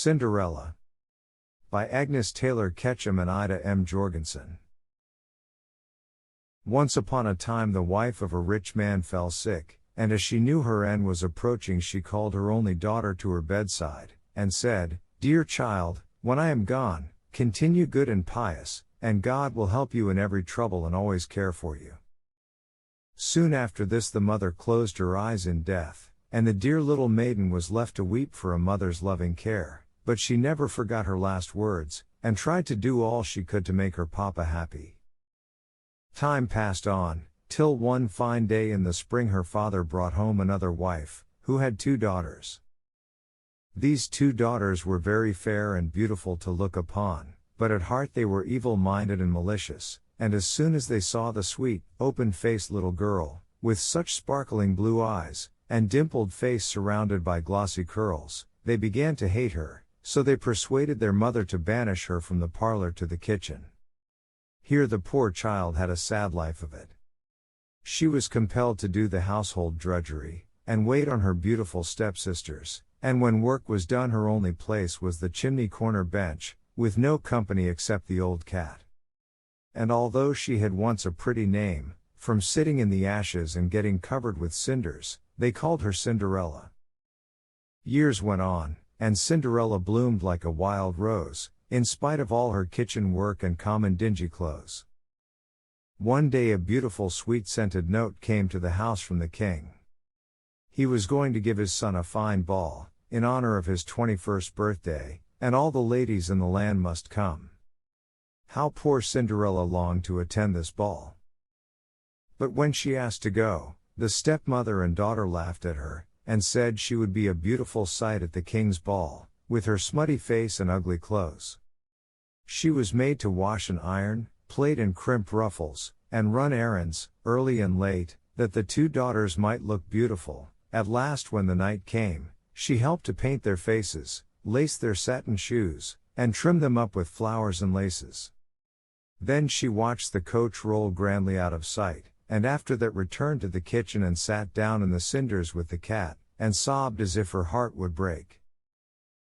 Cinderella. By Agnes Taylor Ketchum and Ida M. Jorgensen. Once upon a time the wife of a rich man fell sick, and as she knew her end was approaching she called her only daughter to her bedside, and said, "Dear child, when I am gone, continue good and pious, and God will help you in every trouble and always care for you." Soon after this the mother closed her eyes in death, and the dear little maiden was left to weep for a mother's loving care, but she never forgot her last words, and tried to do all she could to make her papa happy. Time passed on, till one fine day in the spring her father brought home another wife, who had 2 daughters. These 2 daughters were very fair and beautiful to look upon, but at heart they were evil-minded and malicious, and as soon as they saw the sweet, open-faced little girl, with such sparkling blue eyes, and dimpled face surrounded by glossy curls, they began to hate her, so they persuaded their mother to banish her from the parlor to the kitchen. Here the poor child had a sad life of it. She was compelled to do the household drudgery, and wait on her beautiful stepsisters, and when work was done her only place was the chimney corner bench, with no company except the old cat. And although she had once a pretty name, from sitting in the ashes and getting covered with cinders, they called her Cinderella. Years went on, and Cinderella bloomed like a wild rose, in spite of all her kitchen work and common dingy clothes. One day a beautiful sweet-scented note came to the house from the king. He was going to give his son a fine ball, in honor of his 21st birthday, and all the ladies in the land must come. How poor Cinderella longed to attend this ball. But when she asked to go, the stepmother and daughter laughed at her, and said she would be a beautiful sight at the king's ball, with her smutty face and ugly clothes. She was made to wash and iron, plait and crimp ruffles, and run errands, early and late, that the 2 daughters might look beautiful. At last when the night came, she helped to paint their faces, lace their satin shoes, and trim them up with flowers and laces. Then she watched the coach roll grandly out of sight, and after that returned to the kitchen and sat down in the cinders with the cat, and sobbed as if her heart would break.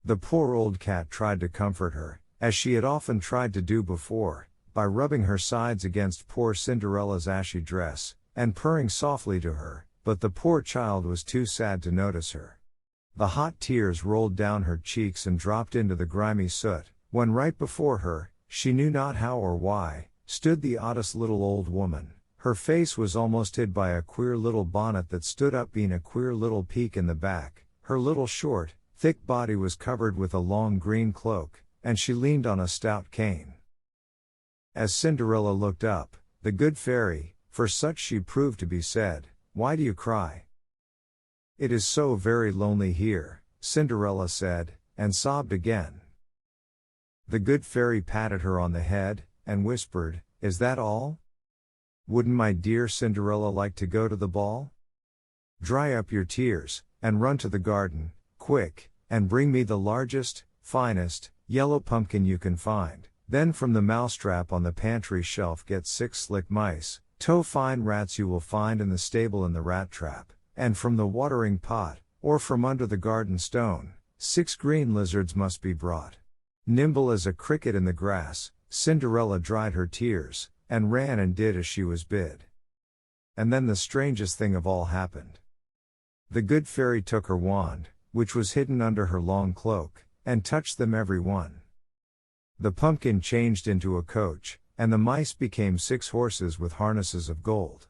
The poor old cat tried to comfort her, as she had often tried to do before, by rubbing her sides against poor Cinderella's ashy dress, and purring softly to her, but the poor child was too sad to notice her. The hot tears rolled down her cheeks and dropped into the grimy soot, when right before her, she knew not how or why, stood the oddest little old woman. Her face was almost hid by a queer little bonnet that stood up being a queer little peak in the back, her little short, thick body was covered with a long green cloak, and she leaned on a stout cane. As Cinderella looked up, the good fairy, for such she proved to be, said, "Why do you cry?" "It is so very lonely here," Cinderella said, and sobbed again. The good fairy patted her on the head, and whispered, "Is that all? Wouldn't my dear Cinderella like to go to the ball? Dry up your tears, and run to the garden, quick, and bring me the largest, finest, yellow pumpkin you can find. Then from the mousetrap on the pantry shelf get 6 slick mice, toe-fine rats you will find in the stable in the rat trap, and from the watering pot, or from under the garden stone, 6 green lizards must be brought." Nimble as a cricket in the grass, Cinderella dried her tears, and ran and did as she was bid. And then the strangest thing of all happened. The good fairy took her wand, which was hidden under her long cloak, and touched them every one. The pumpkin changed into a coach, and the mice became 6 horses with harnesses of gold.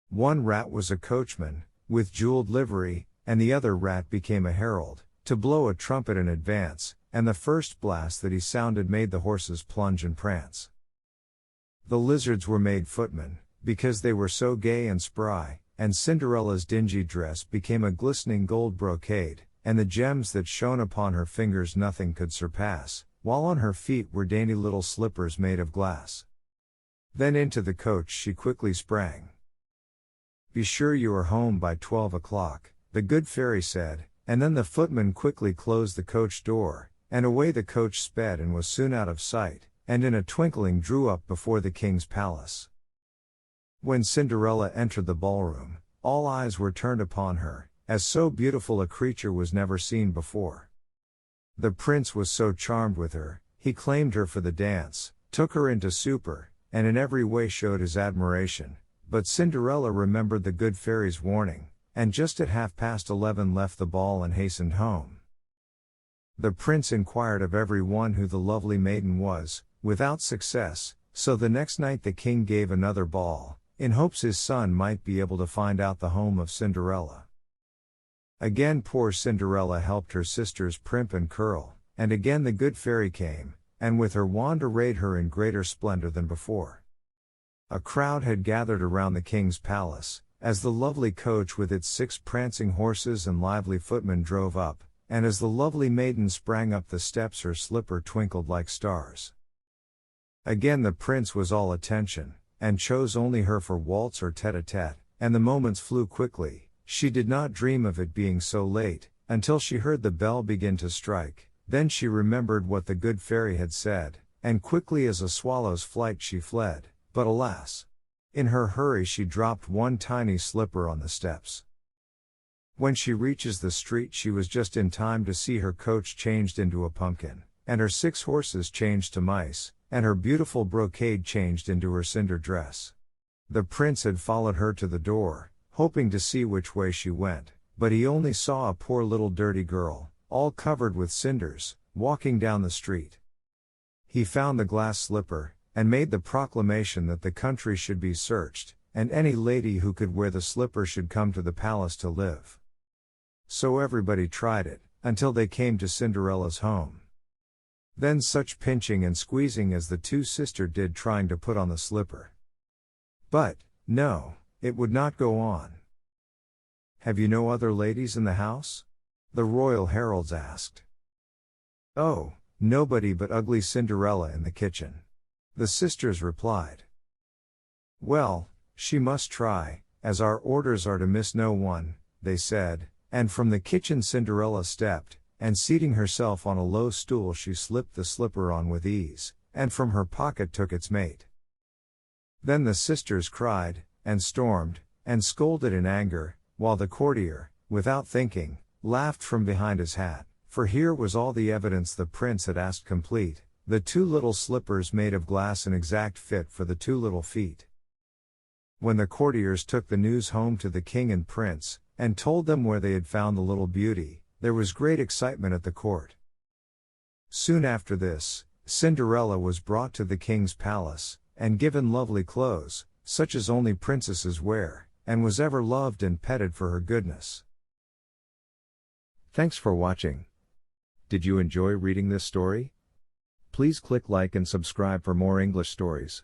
One rat was a coachman, with jeweled livery, and the other rat became a herald, to blow a trumpet in advance, and the first blast that he sounded made the horses plunge and prance. The lizards were made footmen, because they were so gay and spry, and Cinderella's dingy dress became a glistening gold brocade, and the gems that shone upon her fingers nothing could surpass, while on her feet were dainty little slippers made of glass. Then into the coach she quickly sprang. "Be sure you are home by 12 o'clock, the good fairy said, and then the footman quickly closed the coach door, and away the coach sped and was soon out of sight, and in a twinkling drew up before the king's palace. When Cinderella entered the ballroom, all eyes were turned upon her, as so beautiful a creature was never seen before. The prince was so charmed with her, he claimed her for the dance, took her into supper, and in every way showed his admiration. But Cinderella remembered the good fairy's warning, and just at 11:30 left the ball and hastened home. The prince inquired of every one who the lovely maiden was, without success, so the next night the king gave another ball, in hopes his son might be able to find out the home of Cinderella. Again poor Cinderella helped her sisters primp and curl, and again the good fairy came, and with her wand arrayed her in greater splendor than before. A crowd had gathered around the king's palace, as the lovely coach with its 6 prancing horses and lively footmen drove up, and as the lovely maiden sprang up the steps her slipper twinkled like stars. Again the prince was all attention, and chose only her for waltz or tete-a-tete, and the moments flew quickly. She did not dream of it being so late, until she heard the bell begin to strike. Then she remembered what the good fairy had said, and quickly as a swallow's flight she fled, but alas! In her hurry she dropped one tiny slipper on the steps. When she reaches the street she was just in time to see her coach changed into a pumpkin, and her 6 horses changed to mice, and her beautiful brocade changed into her cinder dress. The prince had followed her to the door, hoping to see which way she went, but he only saw a poor little dirty girl, all covered with cinders, walking down the street. He found the glass slipper, and made the proclamation that the country should be searched, and any lady who could wear the slipper should come to the palace to live. So everybody tried it, until they came to Cinderella's home. Then such pinching and squeezing as the 2 sisters did trying to put on the slipper. But, no, it would not go on. "Have you no other ladies in the house?" the royal heralds asked. "Oh, nobody but ugly Cinderella in the kitchen," the sisters replied. "Well, she must try, as our orders are to miss no one," they said, and from the kitchen Cinderella stepped, and seating herself on a low stool she slipped the slipper on with ease, and from her pocket took its mate. Then the sisters cried, and stormed, and scolded in anger, while the courtier, without thinking, laughed from behind his hat, for here was all the evidence the prince had asked complete, the 2 little slippers made of glass an exact fit for the 2 little feet. When the courtiers took the news home to the king and prince, and told them where they had found the little beauty, there was great excitement at the court. Soon after this, Cinderella was brought to the king's palace, and given lovely clothes, such as only princesses wear, and was ever loved and petted for her goodness. Thanks for watching. Did you enjoy reading this story? Please click like and subscribe for more English stories.